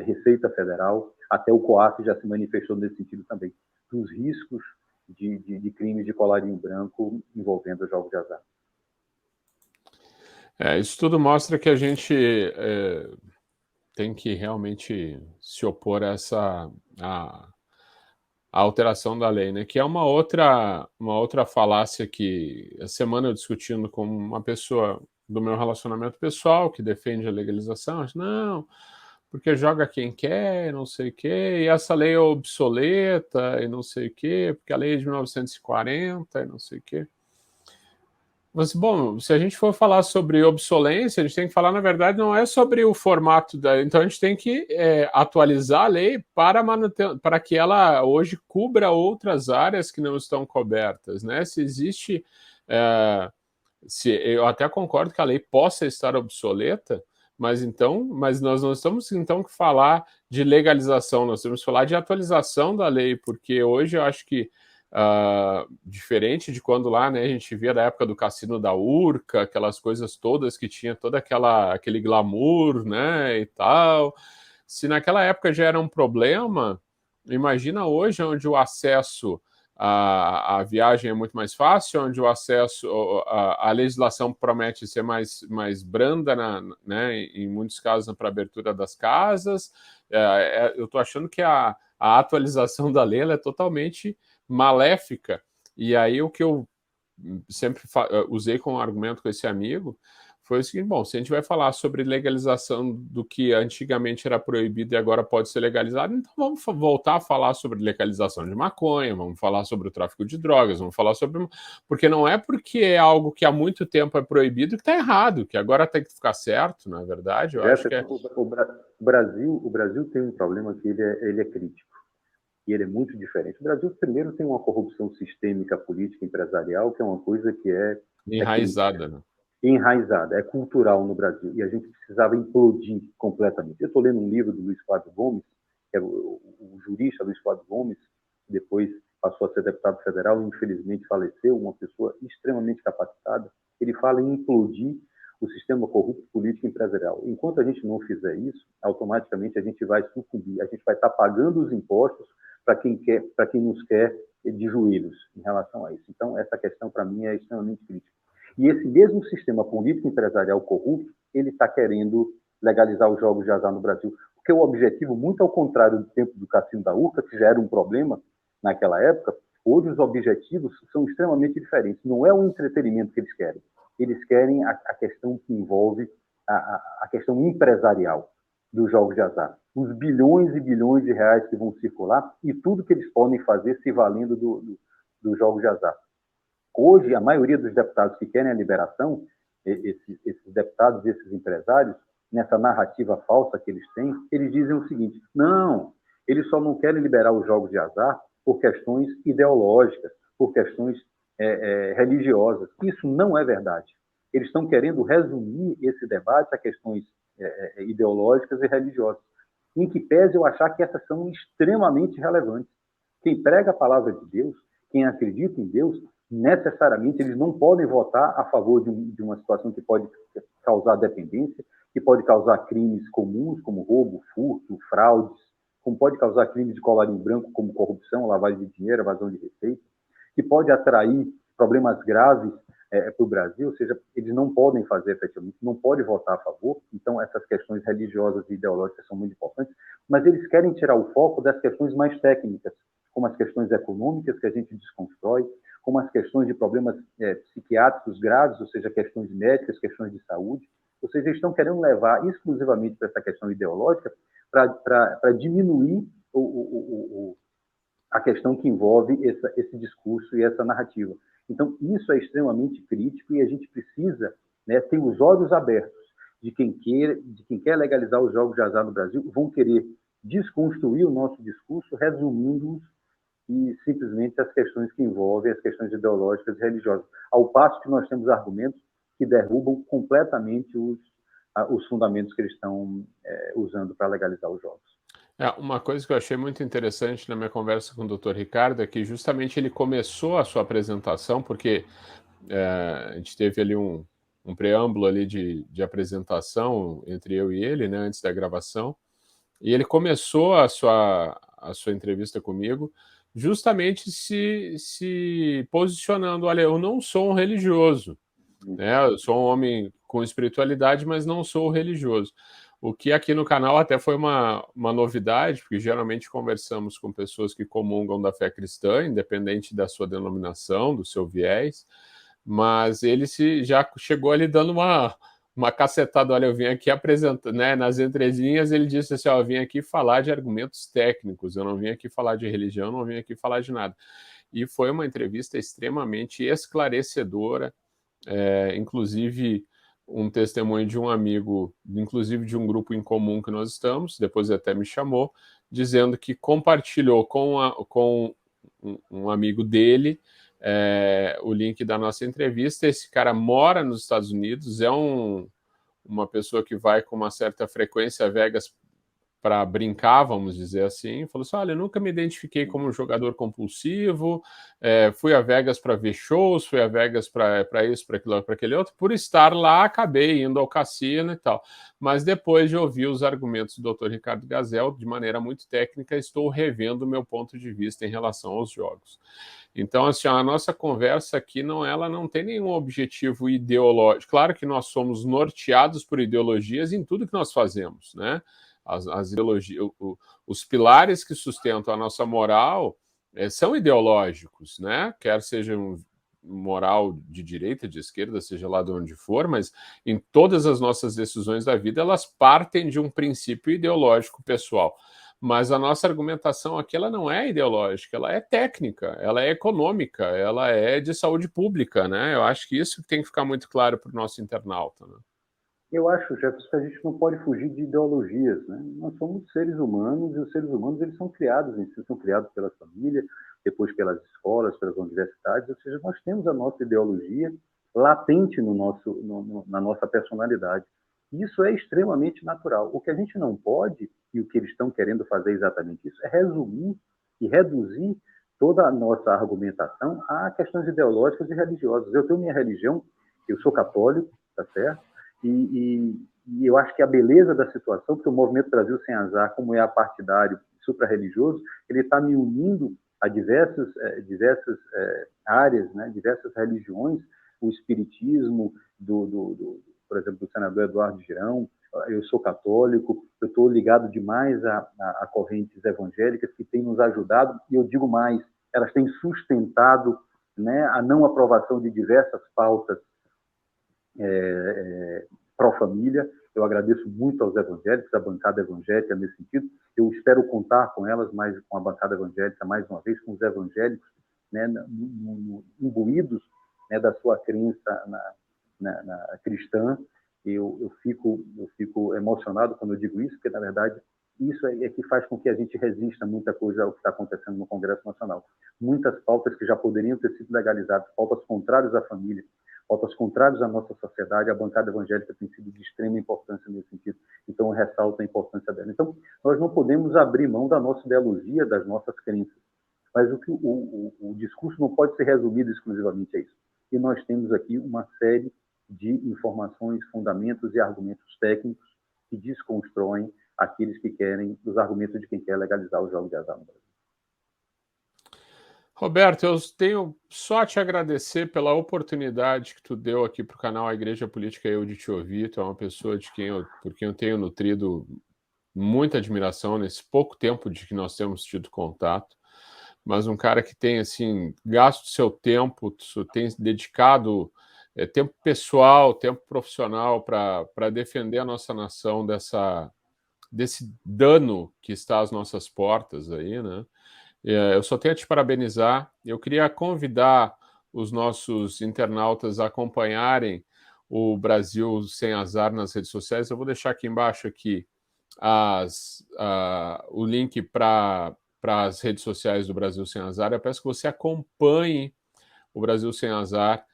Receita Federal, até o COAF já se manifestou nesse sentido também, dos riscos de crimes de colarinho branco envolvendo os jogos de azar. Isso tudo mostra que a gente tem que realmente se opor a a alteração da lei, né? Que é uma outra falácia que a semana eu discutindo com uma pessoa do meu relacionamento pessoal que defende a legalização, não, porque joga quem quer, não sei o quê, e essa lei é obsoleta e não sei o quê, porque a lei é de 1940 e não sei o quê. Mas, bom, se a gente for falar sobre obsolência, a gente tem que falar, na verdade, não é sobre o formato da. Então, a gente tem que atualizar a lei para que ela hoje cubra outras áreas que não estão cobertas, né? Se existe. Eu até concordo que a lei possa estar obsoleta, mas nós não estamos então que falar de legalização, nós temos que falar de atualização da lei, porque hoje eu acho que diferente de quando lá, né, a gente via da época do Cassino da Urca, aquelas coisas todas que tinha toda aquele glamour, né, e tal. Se naquela época já era um problema, imagina hoje onde o acesso à viagem é muito mais fácil, onde o acesso à legislação promete ser mais branda, né, em muitos casos para abertura das casas. Eu estou achando que a atualização da lei é totalmente maléfica. E aí o que eu sempre usei como argumento com esse amigo foi o seguinte: bom, se a gente vai falar sobre legalização do que antigamente era proibido e agora pode ser legalizado, então vamos voltar a falar sobre legalização de maconha, vamos falar sobre o tráfico de drogas, vamos falar sobre... Porque não é porque é algo que há muito tempo é proibido que está errado, que agora tem que ficar certo, na verdade. Eu acho que o Brasil tem um problema que ele é crítico. E ele é muito diferente. O Brasil, primeiro, tem uma corrupção sistêmica, política, empresarial, que é uma coisa que enraizada, né? Enraizada, é cultural no Brasil. E a gente precisava implodir completamente. Eu estou lendo um livro do Luiz Flávio Gomes, que é o jurista Luiz Flávio Gomes, que depois passou a ser deputado federal e, infelizmente, faleceu, uma pessoa extremamente capacitada. Ele fala em implodir o sistema corrupto político e empresarial. Enquanto a gente não fizer isso, automaticamente a gente vai sucumbir, a gente vai estar pagando os impostos para quem nos quer de joelhos em relação a isso. Então, essa questão, para mim, é extremamente crítica. E esse mesmo sistema político empresarial corrupto, ele está querendo legalizar os jogos de azar no Brasil, porque o objetivo, muito ao contrário do tempo do Cassino da Urca, que já era um problema naquela época, hoje os objetivos são extremamente diferentes. Não é o entretenimento que eles querem a questão que envolve a questão empresarial dos jogos de azar. Os bilhões e bilhões de reais que vão circular e tudo que eles podem fazer se valendo dos jogos de azar. Hoje, a maioria dos deputados que querem a liberação, esses deputados e esses empresários, nessa narrativa falsa que eles têm, eles dizem o seguinte: não, eles só não querem liberar os jogos de azar por questões ideológicas, por questões religiosas. Isso não é verdade. Eles estão querendo resumir esse debate a questões ideológicas e religiosas, em que pese eu achar que essas são extremamente relevantes. Quem prega a palavra de Deus, quem acredita em Deus, necessariamente eles não podem votar a favor de uma situação que pode causar dependência, que pode causar crimes comuns, como roubo, furto, fraudes, como pode causar crimes de colarinho branco, como corrupção, lavagem de dinheiro, evasão de receita, que pode atrair problemas graves para o Brasil, ou seja, eles não podem fazer efetivamente, não podem votar a favor. Então, essas questões religiosas e ideológicas são muito importantes, mas eles querem tirar o foco das questões mais técnicas, como as questões econômicas que a gente desconstrói, como as questões de problemas psiquiátricos graves, ou seja, questões médicas, questões de saúde. Ou seja, eles estão querendo levar exclusivamente para essa questão ideológica para diminuir a questão que envolve esse discurso e essa narrativa. Então, isso é extremamente crítico e a gente precisa, né, ter os olhos abertos de quem quer legalizar os jogos de azar no Brasil, vão querer desconstruir o nosso discurso, resumindo-os e simplesmente as questões que envolvem as questões ideológicas e religiosas, ao passo que nós temos argumentos que derrubam completamente os fundamentos que eles estão usando para legalizar os jogos. Uma coisa que eu achei muito interessante na minha conversa com o Dr. Ricardo é que justamente ele começou a sua apresentação, porque a gente teve ali um preâmbulo ali de apresentação entre eu e ele, né, antes da gravação, e ele começou a sua entrevista comigo justamente se posicionando, olha, eu não sou um religioso, né? Eu sou um homem com espiritualidade, mas não sou religioso. O que aqui no canal até foi uma novidade, porque geralmente conversamos com pessoas que comungam da fé cristã, independente da sua denominação, do seu viés, mas ele já chegou ali dando uma cacetada. Olha, eu vim aqui apresentar, né, nas entrelinhas ele disse assim, ó, eu vim aqui falar de argumentos técnicos, eu não vim aqui falar de religião, não vim aqui falar de nada. E foi uma entrevista extremamente esclarecedora, inclusive um testemunho de um amigo, inclusive de um grupo em comum que nós estamos, depois até me chamou, dizendo que compartilhou com um amigo dele o link da nossa entrevista. Esse cara mora nos Estados Unidos, é uma pessoa que vai com uma certa frequência a Vegas para brincar, vamos dizer assim, falou assim, olha, eu nunca me identifiquei como um jogador compulsivo, fui a Vegas para ver shows, fui a Vegas para isso, para aquilo, para aquele outro, por estar lá, acabei indo ao cassino e tal. Mas depois de ouvir os argumentos do Dr. Ricardo Gazel, de maneira muito técnica, estou revendo o meu ponto de vista em relação aos jogos. Então, assim, a nossa conversa aqui ela não tem nenhum objetivo ideológico. Claro que nós somos norteados por ideologias em tudo que nós fazemos, né? As ideologias, os pilares que sustentam a nossa moral são ideológicos, né? Quer sejam moral de direita, de esquerda, seja lá de onde for, mas em todas as nossas decisões da vida, elas partem de um princípio ideológico pessoal. Mas a nossa argumentação aqui ela não é ideológica, ela é técnica, ela é econômica, ela é de saúde pública, né? Eu acho que isso tem que ficar muito claro para o nosso internauta, né? Eu acho, Jefferson, que a gente não pode fugir de ideologias, né? Nós somos seres humanos e os seres humanos eles são criados em si, são criados pela família, depois pelas escolas, pelas universidades, ou seja, nós temos a nossa ideologia latente na nossa personalidade. Isso é extremamente natural. O que a gente não pode, e o que eles estão querendo fazer exatamente isso, é resumir e reduzir toda a nossa argumentação a questões ideológicas e religiosas. Eu tenho minha religião, eu sou católico, tá certo? E eu acho que a beleza da situação, porque o Movimento Brasil Sem Azar, como é apartidário, supra-religioso, ele está me unindo a diversas áreas, né, diversas religiões, o espiritismo, por exemplo, do senador Eduardo Girão, eu sou católico, eu estou ligado demais a correntes evangélicas que têm nos ajudado, e eu digo mais, elas têm sustentado, né, a não aprovação de diversas pautas pró-família. Eu agradeço muito aos evangélicos, à bancada evangélica nesse sentido. Eu espero contar com elas, com a bancada evangélica, mais uma vez, com os evangélicos, né, imbuídos, né, da sua crença na cristã. Eu fico emocionado quando eu digo isso, porque, na verdade, isso é que faz com que a gente resista a muita coisa ao que está acontecendo no Congresso Nacional. Muitas pautas que já poderiam ter sido legalizadas, pautas contrárias à família, pautas contrárias à nossa sociedade, a bancada evangélica tem sido de extrema importância nesse sentido. Então, eu ressalto a importância dela. Então, nós não podemos abrir mão da nossa ideologia, das nossas crenças. Mas o discurso não pode ser resumido exclusivamente a isso. E nós temos aqui uma série de informações, fundamentos e argumentos técnicos que desconstroem aqueles que querem, os argumentos de quem quer legalizar o jogo de azar no Brasil. Roberto, eu tenho só a te agradecer pela oportunidade que tu deu aqui para o canal A Igreja Política Eu de te ouvir. Tu é uma pessoa por quem eu tenho nutrido muita admiração nesse pouco tempo de que nós temos tido contato, mas um cara que tem assim gasto seu tempo, tem dedicado tempo pessoal, tempo profissional para defender a nossa nação desse dano que está às nossas portas aí, né? Eu só tenho a te parabenizar. Eu queria convidar os nossos internautas a acompanharem o Brasil Sem Azar nas redes sociais. Eu vou deixar aqui embaixo o link para as redes sociais do Brasil Sem Azar. Eu peço que você acompanhe o Brasil Sem Azar.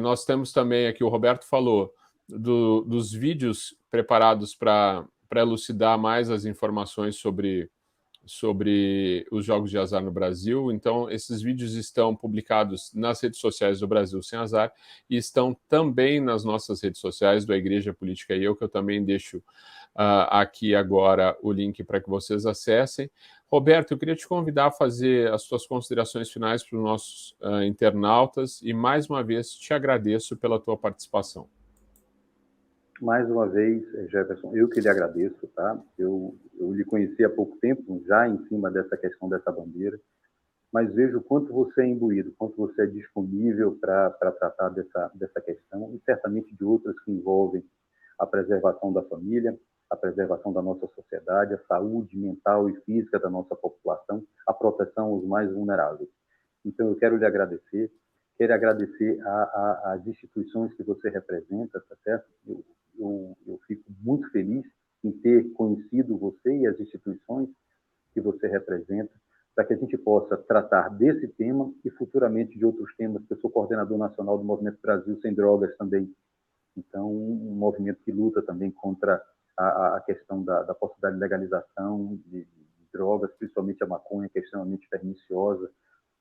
Nós temos também aqui, o Roberto falou, dos vídeos preparados para elucidar mais as informações sobre sobre os jogos de azar no Brasil. Então, esses vídeos estão publicados nas redes sociais do Brasil Sem Azar e estão também nas nossas redes sociais do A Igreja Política e Eu, que eu também deixo aqui agora o link para que vocês acessem. Roberto, eu queria te convidar a fazer as suas considerações finais para os nossos internautas e, mais uma vez, te agradeço pela tua participação. Mais uma vez, Jefferson, eu que lhe agradeço, tá? Eu lhe conheci há pouco tempo, já em cima dessa questão dessa bandeira, mas vejo o quanto você é imbuído, quanto você é disponível para tratar dessa questão, e certamente de outras que envolvem a preservação da família, a preservação da nossa sociedade, a saúde mental e física da nossa população, a proteção aos mais vulneráveis. Então, eu quero lhe agradecer, quero agradecer às instituições que você representa, tá certo? Eu fico muito feliz em ter conhecido você e as instituições que você representa, para que a gente possa tratar desse tema e futuramente de outros temas, porque eu sou coordenador nacional do Movimento Brasil Sem Drogas também. Então, um movimento que luta também contra a questão da possibilidade de legalização de drogas, principalmente a maconha, que é extremamente perniciosa,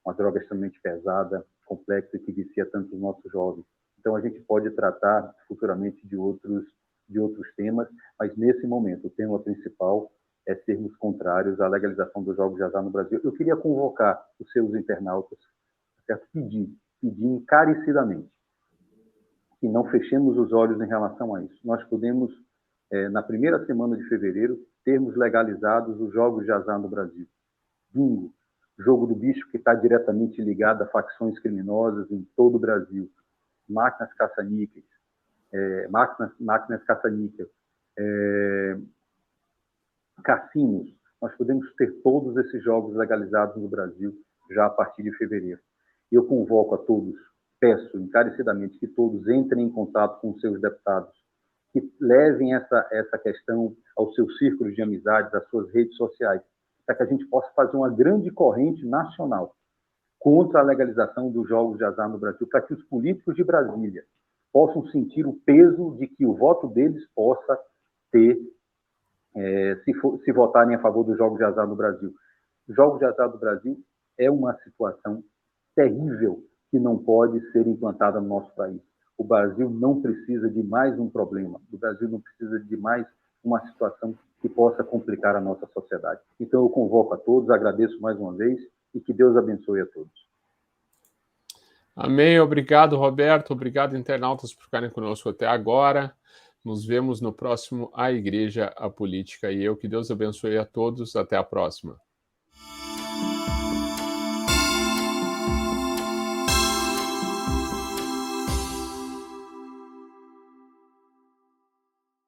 uma droga extremamente pesada, complexa e que vicia tanto os nossos jovens. Então, a gente pode tratar futuramente de outros temas, mas nesse momento, o tema principal é sermos contrários à legalização dos jogos de azar no Brasil. Eu queria convocar os seus internautas, certo? Pedir encarecidamente que não fechemos os olhos em relação a isso. Nós podemos, na primeira semana de fevereiro, termos legalizados os jogos de azar no Brasil. Bingo, jogo do bicho, que está diretamente ligado a facções criminosas em todo o Brasil. Máquinas caça-níqueis, máquinas caça-níquel, cassinos. Nós podemos ter todos esses jogos legalizados no Brasil já a partir de fevereiro. Eu convoco a todos, peço encarecidamente que todos entrem em contato com seus deputados, que levem essa questão aos seus círculos de amizades, às suas redes sociais, para que a gente possa fazer uma grande corrente nacional contra a legalização dos jogos de azar no Brasil, para que os políticos de Brasília possam sentir o peso de que o voto deles possa ter, se votarem a favor dos jogos de azar no Brasil. Os jogos de azar do Brasil é uma situação terrível que não pode ser implantada no nosso país. O Brasil não precisa de mais um problema. O Brasil não precisa de mais uma situação que possa complicar a nossa sociedade. Então, eu convoco a todos, agradeço mais uma vez e que Deus abençoe a todos. Amém. Obrigado, Roberto. Obrigado, internautas, por ficarem conosco até agora. Nos vemos no próximo A Igreja, a Política e Eu. Que Deus abençoe a todos. Até a próxima.